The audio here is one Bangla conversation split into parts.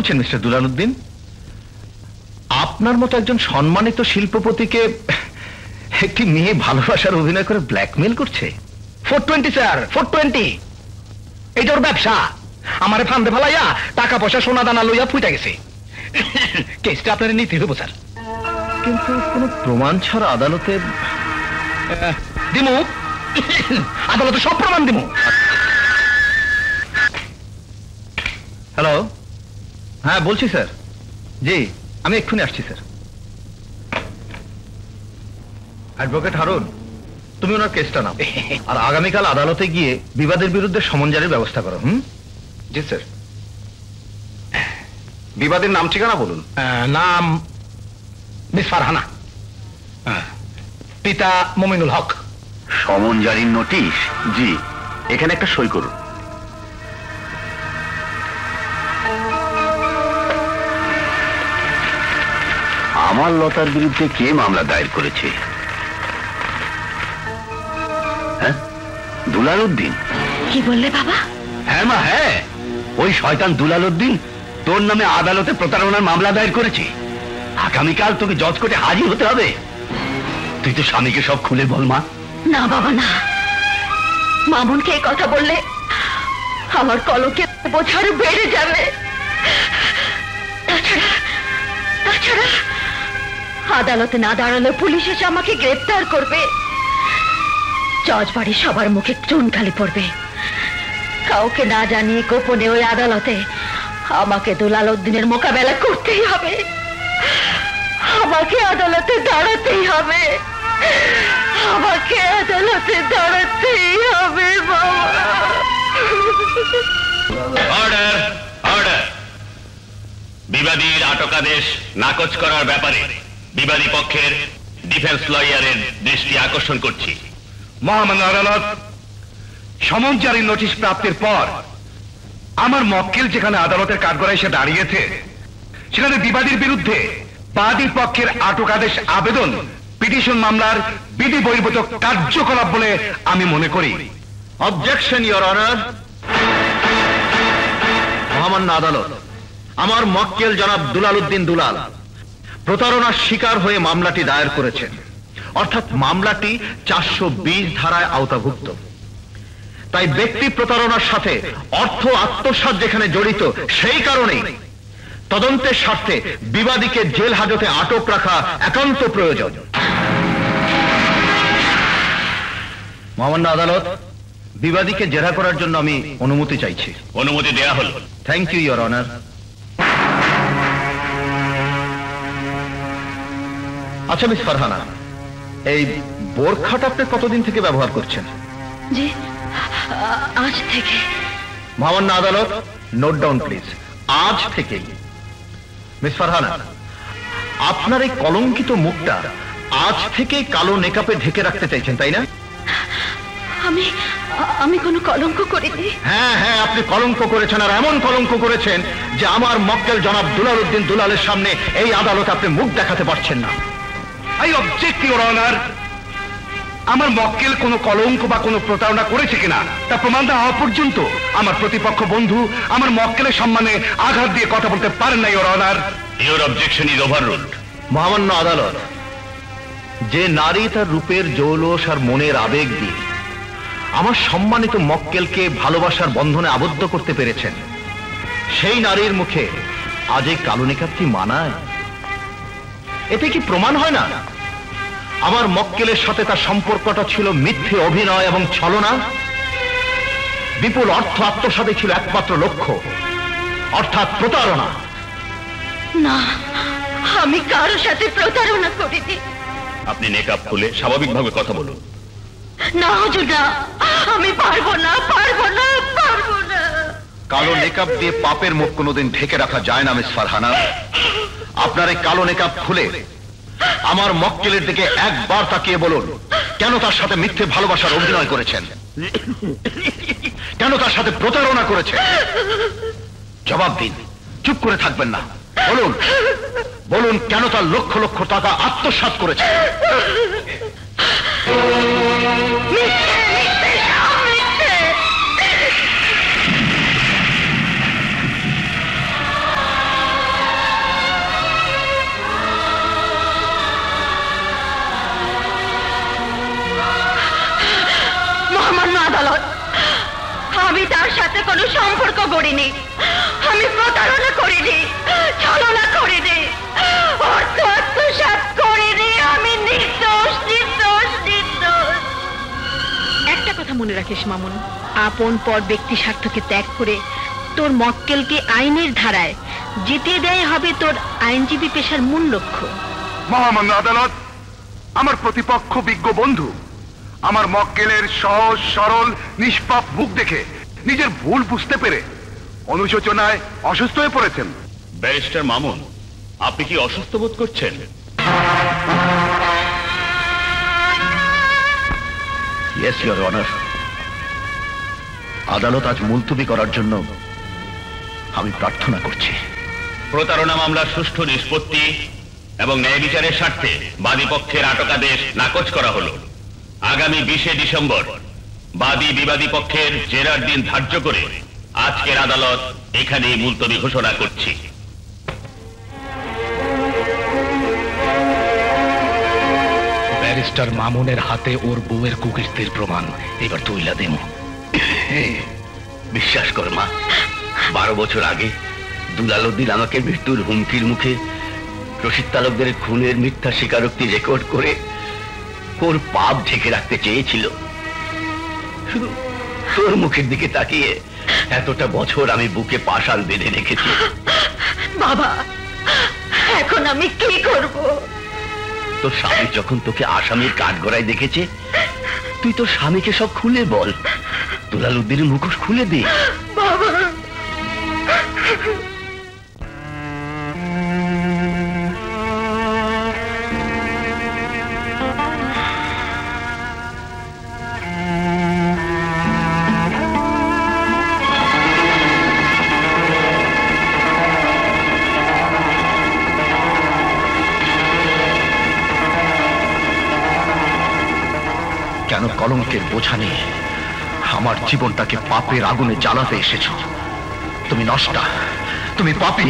বলছেন মিস্টার দুলালউদ্দিন? আপনার মতো একজন সম্মানিত শিল্পপতিকে একটি মেয়ে ভালোবাসার অভিনয় করে ব্ল্যাকমেল করছে? 420 স্যার, 420। এইটা ওর ব্যবসা। আমারে ফান্দে ফেলাইয়া টাকা পয়সা সোনা দানা লইয়া ফুইটা গেছে। কেসটা আপনার নিতে হইব স্যার। কিন্তু কোনো প্রমাণ ছাড়া আদালতে দিমু, আদালতে সব প্রমাণ দিমু। হ্যালো, হ্যাঁ বলছি স্যার। জি, আমি এক্ষুনি আসছি স্যার। অ্যাডভোকেট হারুন, তুমি ওনার কেসটা নাও, আর আগামীকাল আদালতে গিয়ে বিবাদের বিরুদ্ধে সমন জারির ব্যবস্থা করো। জি স্যার। বিবাদের নাম ঠিকানা বলুন। নাম মিস ফারহানা, পিতা মমিনুল হক। সমন জারির নোটিশ? জি, এখানে একটা সই করুন। আমার লতার বিরুদ্ধে কে মামলা দায়ের করেছে? হ্যাঁ, দুলালউদ্দিন। কি বললে বাবা? হ্যাঁ মা, হ্যাঁ, ওই শয়তান দুলালউদ্দিন তোর নামে আদালতে প্রতারণার মামলা দায়ের করেছে। আগামীকাল তোকে জজ কোর্টে হাজির হতে হবে। তুই তো স্বামীকে সব খুলে বল মা। না বাবা না, মামুনকে এই কথা বললে আমার কলকে বোঝার বেড়ে যাবে। তাছাড়া আদালতে না দাঁড়ালে পুলিশ এসে আমাকে গ্রেফতার করবে। জজ বাড়ি সবার মুখে চুনকালি পড়বে। কাউকে না জানিয়ে গোপনে ওই আদালতে আমাকে দুলালউদ্দিনের মোকাবেলা করতেই হবে। আমাকে আদালতে দাঁড়াতেই হবে। আমাকে আদালতে দাঁড়াতেই হবে বাবা। Order, order. বিবাদীর আটকাদেশ নাকচ করার ব্যাপারে বিবাদী পক্ষের ডিফেন্স লয়ারের দৃষ্টি আকর্ষণ করছি। মহামান্য আদালত, সমন জারির নোটিশ প্রাপ্তির পর আমার মক্কেল যেখানে আদালতের কাঠগড়ায় এসে দাঁড়িয়েছে, সেখানে বিবাদীর বিরুদ্ধে বাদী পক্ষের আটকাদেশ আবেদন পিটিশন মামলার বিধি বহির্ভূত কার্যকলাপ বলে আমি মনে করি। Objection your honour. মহামান্য আদালত, আমার মক্কেল জনাব দুলালউদ্দিন দুলাল প্রতারণার শিকার হয়ে মামলাটি দায়ের করেছেন, অর্থাৎ মামলাটি 420 ধারায় আওতাভুক্ত। তাই ব্যক্তি প্রতারণার সাথে অর্থ আত্মসাৎ যেখানে জড়িত, সেই কারণেই তদন্তের স্বার্থে বিবাদীকে জেল হাজতে আটক রাখা একান্ত প্রয়োজন। মহামান্য আদালত, বিবাদীকে জেরা করার জন্য আমি অনুমতি চাইছি। অনুমতি দেয়া হল। Thank you your honour. আচ্ছা মিস ফারহানা, এই বোরখাটা আপনি কতদিন থেকে ব্যবহার করছেন? জি, আজ থেকে। মহামান্য আদালত, নোট ডাউন প্লিজ। আজ থেকেই। মিস ফারহানা, আপনার এই কলঙ্কিত মুখটা আজ থেকেই কালো নেকাপে ঢেকে রাখতে চাইছেন, তাই না? আমি কোনো কলঙ্ক করিনি। হ্যাঁ হ্যাঁ, আপনি কলঙ্ক করেছেন, আর এমন কলঙ্ক করেছেন যে আমার মক্কেল জনাব দুলালউদ্দিন দুলালের সামনে এই আদালতে আপনি মুখ দেখাতে পারছেন না। I object your honour. আমার মক্কেল কোনো কলঙ্ক বা কোনো প্রতারণা করেছে কিনা তা প্রমাণ না হওয়া পর্যন্ত আমার প্রতিপক্ষ বন্ধু আমার মক্কেলের সম্মানে আঘাত দিয়ে কথা বলতে পারেন না your honour. Your objection is overruled. মহামান্য আদালত, যে নারী তার রূপের জৌলস আর মনের আবেগ দিয়ে আমার সম্মানিত মক্কেলকে ভালোবাসার বন্ধনে আবদ্ধ করতে পেরেছেন, সেই নারীর মুখে আজ এই কালো নেকাব কি মানায়? এতে কি প্রমাণ হয় না আমার মক্কেলের সাথে তার সম্পর্কটা ছিল মিথ্যে অভিনয় এবং ছলনা? বিপুল অর্থ আত্মসাতে ছিল একমাত্র লক্ষ্য, অর্থাৎ প্রতারণা। না, আমি কারো সাথে প্রতারণা করিনি। আপনি নেকাব খুলে স্বাভাবিকভাবে কথা বলুন। না হুজুর, না, আমি পারবো না, পারবো না, পারবো না। কালো নেকাব দিয়ে পাপের মুখ কোনোদিন ঢেকে রাখা যায় না মিস ফারহানা। আপনার এই কালো নেকাব খুলে আমার মক্কেলের দিকে একবার তাকিয়ে বলুন, কেন তার সাথে মিথ্যে ভালোবাসার অভিনয় করেছেন? কেন তার সাথে প্রতারণা করেছেন? জবাব দিন, চুপ করে থাকবেন না। বলুন, বলুন কেন তার লক্ষ লক্ষ টাকা আত্মসাৎ করেছে? আদালত, আমি তার সাথে কোনো সম্পর্ক গড়িনি, আমি প্রতারণা করিনি, ছলনা করিনি, অর্থ আত্মসাৎ করিনি, আমি নির্দোষ নির্দোষ নির্দোষ। একটা কথা মনে রাখিস মামুন, আপন পর ব্যক্তি স্বার্থকে ত্যাগ করে তোর মক্কেলকে আইনের ধারায় জিতিয়ে দেয় হবে তোর আইনজীবী পেশার মূল লক্ষ্য। মহামান্য আদালত, আমার প্রতিপক্ষ বিজ্ঞ বন্ধু আমার মক্কেলের সহজ সরল নিষ্পাপ মুখ দেখে নিজের ভুল বুঝতে পেরে অনুশোচনায় অসুস্থ হয়ে পড়েছেন। ব্যারিস্টার মামুন, আপনি কি অসুস্থ বোধ করছেন? ইয়েস ইওর অনার, আদালত আজ মুলতবি করার জন্য আমি প্রার্থনা করছি। প্রতারণা মামলার সুষ্ঠু নিষ্পত্তি এবং ন্যায় বিচারের স্বার্থে বাদী পক্ষের আটকাদেশ নাকচ করা হলো। আগামী 20শে ডিসেম্বর বাদী বিবাদী পক্ষের জেরার দিন ধার্য করে আজকের আদালত এখানেই মুলতবি ঘোষণা করছি। ব্যারিস্টার মামুনের হাতে ওর বউয়ের কুকীর্তির প্রমাণ এবার তুইলা দেব। বিশ্বাস কর মা, 12 বছর আগে দুলালউদ্দিন আমাকে মৃত্যুর হুমকির মুখে রশিদ তালুকদারের খুনের মিথ্যা স্বীকারোক্তি রেকর্ড করে ওর পাপ ঢেকে রাখতে চেয়েছিল। শুধু তোর মুখের দিকে তাকিয়ে এতটা বছর আমি বুকে পাষাণ বেঁধে রেখেছি। বাবা, এখন আমি কি করব? তোর স্বামী যখন তোকে আসামির কাঠগড়ায় দেখেছে, তুই তোর স্বামীকে সব খুলে বল। দুলালউদ্দিনের মুখোশ খুলে দে। বাবা, কেন কলঙ্কের বোঝা নিয়ে আমার জীবনটাকে পাপের আগুনে জ্বালাতে এসেছো? তুমি নষ্টা, তুমি পাপী।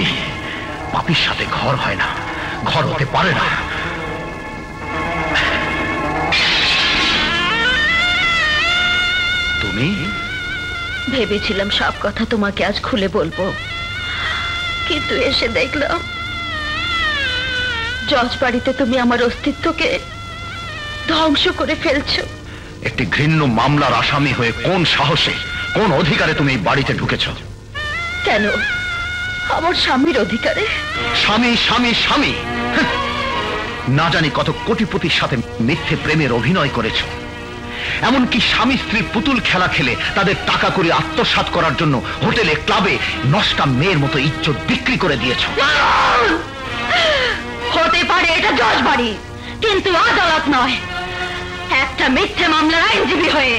পাপীর সাথে ঘর হয় না, ঘর হতে পারে না। তুমি? ভেবেছিলাম সব কথা তোমাকে আজ খুলে বলবো, কিন্তু এসে দেখলাম জজ বাড়িতে তুমি আমার অস্তিত্বকে ধ্বংস করে ফেলছো। একটি ঘৃণ্য মামলার আসামি হয়ে কোন সাহসে, কোন অধিকারে তুমি এই বাড়িতে ঢুকেছ? কেন? আমার স্বামীর অধিকারে। স্বামী স্বামী স্বামী, না জানি কত কোটিপতির সাথে মিথ্যে প্রেমের অভিনয় করেছ। এমনকি স্বামী স্ত্রী পুতুল খেলা খেলে তাদের টাকা করে আত্মসাৎ করার জন্য হোটেলে ক্লাবে নষ্টা মেয়ের মতো ইজ্জত বিক্রি করে দিয়েছ। হতে পারে এটা জজ বাড়ি, কিন্তু আদালত নয়। একটা মিথ্যে মামলার আইনজীবী হয়ে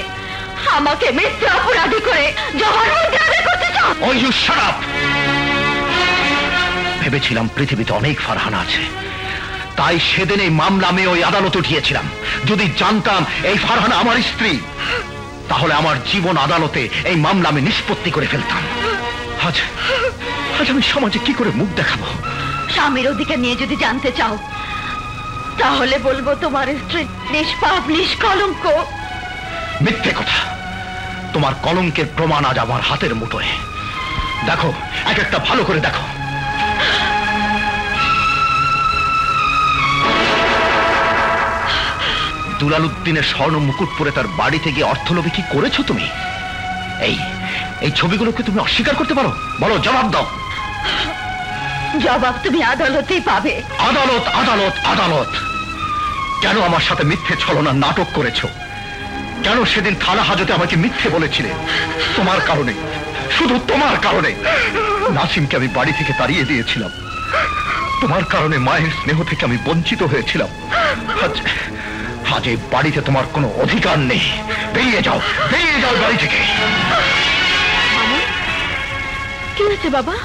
আমাকে মিথ্যে অপরাধী করে জবানবন্দি আদায় করতে চাও? Oh, you shut up! ভেবেছিলাম পৃথিবীতে অনেক ফারহানা আছে, তাই সেদিন এই মামলা আমি ওই আদালত উঠিয়েছিলাম। যদি জানতাম এই ফারহানা আমার স্ত্রী, তাহলে আমার জীবন আদালতে এই মামলা আমি নিষ্পত্তি করে ফেলতাম। আজ আমি সমাজে কি করে মুখ দেখাবো? স্বামীর অধিকার নিয়ে যদি জানতে চাও, তাহলে বলবো তোমার স্ত্রী নিষ্পাপ নিষ্কলঙ্ক। মিথ্যে কথা। তোমার কলঙ্কের প্রমাণ আজ আমার হাতের মুঠোয়। দেখো, এক একটা ভালো করে দেখো। দুলালউদ্দিনের স্বর্ণ মুকুট পরে তার বাড়িতে গিয়ে অর্থলোভে কি করেছো তুমি? এই ছবিগুলোকে তুমি অস্বীকার করতে পারো? বলো, জবাব দাও। জবাব তুমি আদালতেই পাবে। আদালত আদালত আদালত! কেন আমার সাথে মিথ্যে ছলনা নাটক করেছো? কেন সেদিন থানা হাজতে আমাকে মিথ্যে বলেছিলে? তোমার কারণে, শুধু তোমার কারণে নাসিমকে আমি বাড়ি থেকে তাড়িয়ে দিয়েছিলাম। তোমার কারণে মায়ের স্নেহ থেকে আমি বঞ্চিত হয়েছিলাম। আজ এই বাড়িতে তোমার কোনো অধিকার নেই। বেরিয়ে যাও, বেরিয়ে যাও বাড়ি থেকে। কি হয়েছে বাবা?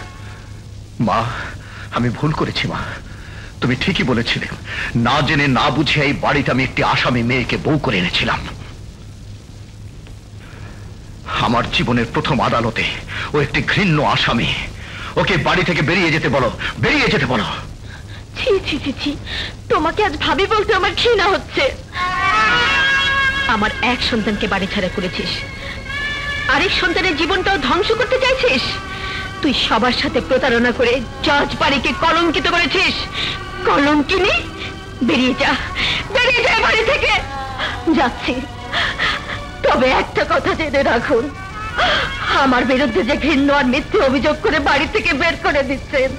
মা, আমি ভুল করেছি মা। তুমি ঠিকই বলেছিলে, না জেনে না বুঝে এই বাড়িতে আমি একটি আসামি মেয়েকে বউ করে এনেছিলাম। আমার জীবনের প্রথম আদালতে ও একটি ঘৃণ্য আসামি। ওকে বাড়ি থেকে বেরিয়ে যেতে বলো, বেরিয়ে যেতে বলো। ছি ছি ছি ছি, তোমাকে আজ ভাবি বলতে আমার ঘৃণা হচ্ছে। আমার এক সন্তানকে বাড়ি ছাড়া করেছিস, আরেক সন্তানের জীবনটাও ধ্বংস করতে চাইছিস? তুই সবার সাথে প্রতারণা করে জজ বাড়িকে কলঙ্কিত করেছিস। কলঙ্কিনী, বেরিয়ে যা, বেরিয়ে যা বাড়ি থেকে। যাচ্ছি, তবে একটা কথা জেনে রাখুন, আমার বিরুদ্ধে যে ঘৃণ্য আর মিথ্যে অভিযোগ করে বাড়ি থেকে বের করে দিচ্ছেন,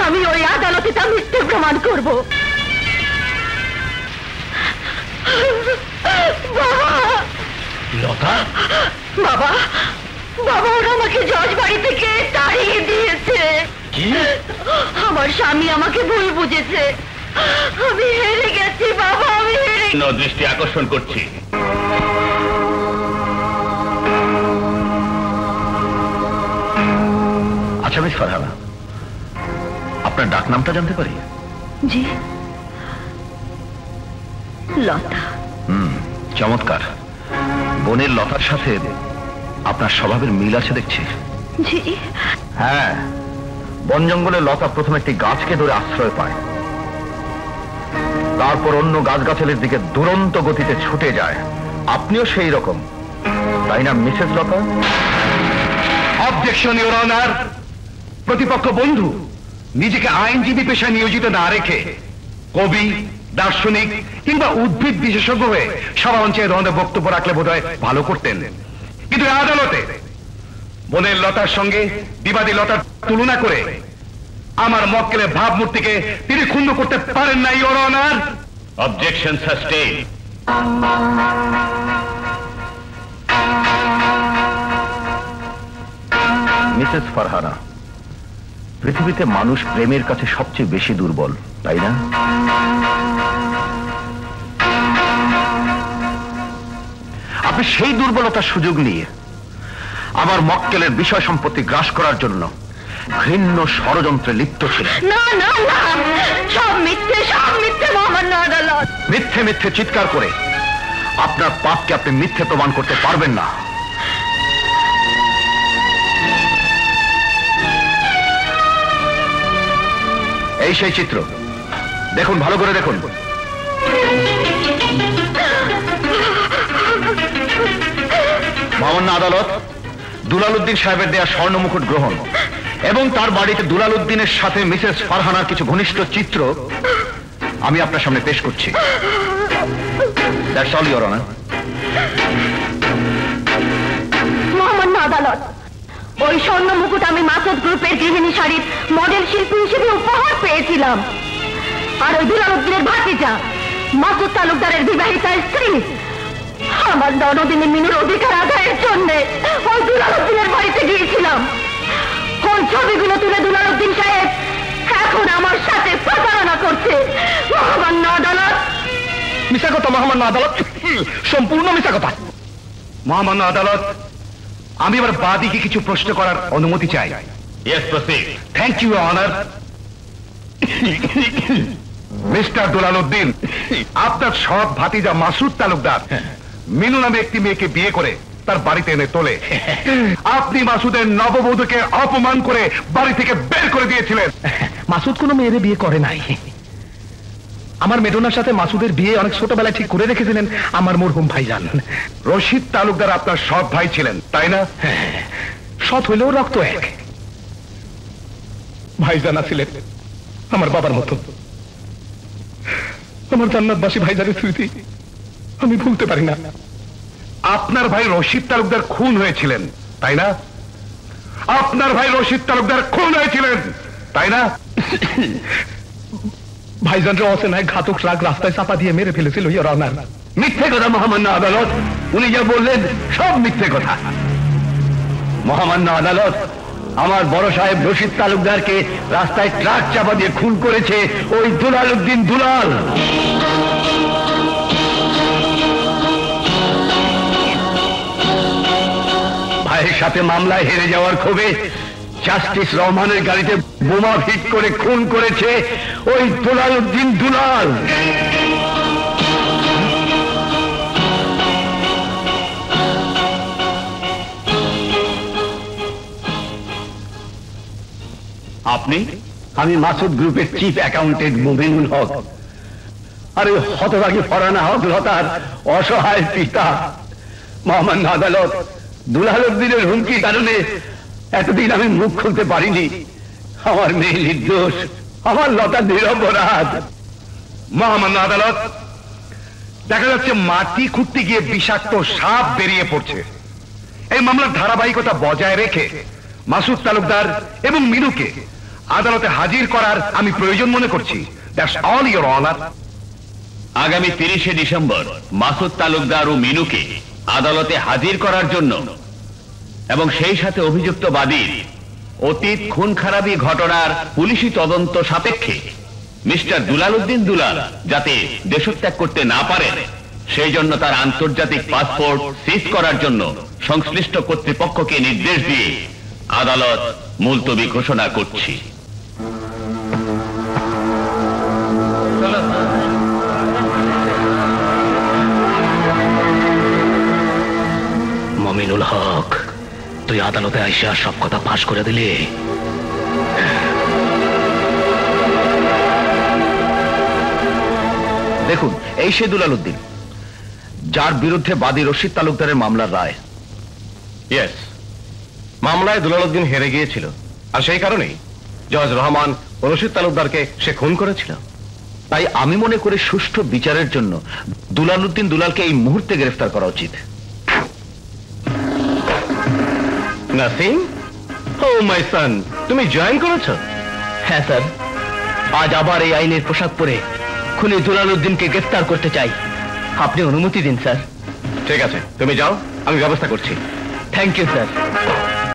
আমি ওই আদালতে তা মিথ্যে প্রমাণ করব। বাবা, লতা, বাবা, বাবা, ওরা আমাকে জজ বাড়ি থেকে তাড়িয়ে দিয়েছে। আমার স্বামী আমাকে ভুল বুঝেছে। আমি হেরে গেছি বাবা, আমি হেরে। দৃষ্টি আকর্ষণ করছি। আচ্ছা মিস ফারহানা, আপনার ডাক নামটা জানতে পারি? জি, লতা। চমৎকার। বোনের লতার সাথে আপনার স্বভাবের মিল আছে দেখছি। জি হ্যাঁ, বন জঙ্গলে লতা প্রথমে একটি গাছকে ধরে আশ্রয় পায়, তারপর অন্য গাছগাছালির দিকে দুরন্ত গতিতে ছুটে যায়। আপনিও সেই রকম, তাই না Mrs Lata? Objection your honour. প্রতিপক্ষ বন্ধু নিজেকে আইনজীবী পেশায় নিয়োজিত না রেখে কবি, দার্শনিক কিংবা উদ্ভিদ বিশেষজ্ঞ হয়ে সভা মঞ্চে ধরনের বক্তব্য রাখলে বোধহয় ভালো করতেন, কিন্তু আদালতে বোনের লতার সঙ্গে বিবাদী লতার তুলনা করে আমার মক্কেলের ভাবমূর্তিকে তিনি ক্ষুণ্ণ করতে পারেন না your honour. Objection sustain. Mrs Farhana, পৃথিবীতে মানুষ প্রেমের কাছে সবচেয়ে বেশি দুর্বল, তাই না? আপনি সেই দুর্বলতার সুযোগ নিয়ে আমার মক্কেলের বিষয় সম্পত্তি গ্রাস করার জন্য ঘৃণ্য ষড়যন্ত্রে লিপ্ত ছিলেন। না না না, সব মিথ্যে, সব মিথ্যে মহামান্য আদালত। মিথ্যে মিথ্যে চিৎকার করে আপনার পাপকে আপনি মিথ্যে প্রমাণ করতে পারবেন না। এই সেই চিত্র, দেখুন, ভালো করে দেখুন। মহামান্য আদালত, দুলাল উদ্দিন সাহেবের দেয়া স্বর্ণ মুকুট গ্রহণ এবং তার বাড়িতে দুলাল উদ্দিনের সাথে মিসেস ফারহানার কিছু ঘনিষ্ঠ চিত্র আমি আপনার সামনে পেশ করছি। That's all your honour. মহামান্য আদালত, ওই স্বর্ণ মুকুট আমি মাসুদ গ্রুপের গৃহিণী শাড়ির মডেল শিল্পী হিসেবে উপহার পেয়েছিলাম। আর ওই দুলাল উদ্দিনের ভাতিজা মাসুদ তালুকদারের বিবাহিতা স্ত্রী আমার ননদিনী মিনুর অধিকার আদায়ের জন্য ওই দুলাল উদ্দিনের বাড়িতে গিয়েছিলাম। ওই ছবিগুলো তুলে দুলাল উদ্দিন সাহেব এখন আমার সাথে প্রতারণা করছে। মহামান্য আদালত। মিথ্যা কথা মহামান্য আদালত, সম্পূর্ণ মিথ্যা কথা। মহামান্য আদালত, আমি এবার বাদীকে কিছু প্রশ্ন করার অনুমতি চাই। Yes, proceed. Thank you honour. Mister Dulal Uddin, আপনার সৎ ভাতিজা মাসুদ তালুকদার মিনু নামে একটি মেয়েকে বিয়ে করে তার বাড়িতে এনে তোলে। আপনি মাসুদের নববধূকে অপমান করে বাড়ি থেকে বের করে দিয়েছিলেন। মাসুদ কোনো মেয়েরে বিয়ে করে নাই। আমার মেডোনার সাথে মাসুদের বিয়ে অনেক ছোটবেলায় ঠিক করে রেখেছিলেন আমার মরহুম ভাইজান। রশিদ তালুকদার আপনার সৎ ভাই ছিলেন, তাই না? সৎ হইলেও রক্ত এক। ভাইজান ছিলেন আমার বাবার মতো। আমার জান্নাতবাসী ভাইজানের স্মৃতি আমি ভুলতে পারি না। আপনার ভাই রশিদ তালুকদার খুন হয়েছিলেন, তাই না? আপনার ভাই রশিদ তালুকদার খুন হয়েছিলেন, তাই না? ভাইজানরা অচেনায় ঘাতক রাগ রাস্তায় চাপা দিয়ে মেরে ফেলেছিল ইওর অনার। মিথ্যে কথা মহামান্য আদালত, উনি যা বললেন সব মিথ্যে কথা। মহামান্য আদালত, আমার বড় সাহেব রশিদ তালুকদারকে রাস্তায় ট্রাক চাপা দিয়ে খুন করেছে ওই দুলাল উদ্দিন দুলাল। ভাইয়ের সাথে মামলায় হেরে যাওয়ার ক্ষোভে জাস্টিস রহমানের গাড়িতে বোমা ফিট করে খুন করেছে ওই দুলাল উদ্দিন দুলাল। আপনি? আমি মাসুদ গ্রুপের চিফ অ্যাকাউন্টেন্ট মুমিনুল হক। আর ওই হতভাগী ফরহানা হক লতার অসহায় পিতা। মহামান্য আদালত, দুলালউদ্দিনের হুমকির কারণে এতদিন আমি মুখ খুলতে পারিনি। আমার মেয়ে নির্দোষ, আমার লতা নিরপরাধ। মহামান্য আদালত, দেখা যাচ্ছে মাটি খুঁড়তে গিয়ে বিষাক্ত সাপ বেরিয়ে পড়ছে। এই মামলার ধারাবাহিকতা বজায় রেখে মাসুদ তালুকদার এবং মিনুকে আদালতে হাজির করার আমি প্রয়োজন মনে করছি। That's all your honour. আগামী 30শে ডিসেম্বর মাসুদ তালুকদার ও মিনুকে আদালতে হাজির করার জন্য এবং সেই সাথে অভিযুক্ত বাদীর অতীত খুন খারাপি ঘটনার পুলিশি তদন্ত সাপেক্ষে মিস্টার দুলালউদ্দিন দুলাল যাতে দেশত্যাগ করতে না পারেন সেই জন্য তার আন্তর্জাতিক পাসপোর্ট সিজ করার জন্য সংশ্লিষ্ট কর্তৃপক্ষকে নির্দেশ দিয়ে আদালত মুলতবি ঘোষণা করছি। মমিনুল হক, তুই আদালতে আইসা সব কথা ফাঁস করে দিলি। দেখুন, এই সে দুলালউদ্দিন যার বিরুদ্ধে বাদী রশিদ তালুকদারের মামলার রায়। ইয়েস, মামলায় দুলালউদ্দিন হেরে গিয়েছিল, আর সেই কারণেই জজ রহমান ও রশিদ তালুকদারকে সে খুন করেছিল। তাই আমি মনে করি সুষ্ঠু বিচারের জন্য দুলালউদ্দিন দুলালকে এই মুহূর্তে গ্রেফতার করা উচিত। নাসিম, ও মাই সন, তুমি জয়েন করেছো? হ্যাঁ স্যার, আজ আবার এই আইনের পোশাক পরে খুনি দুলালউদ্দিনকে গ্রেফতার করতে চাই। আপনি অনুমতি দিন স্যার। ঠিক আছে, তুমি যাও, আমি ব্যবস্থা করছি। Thank you sir.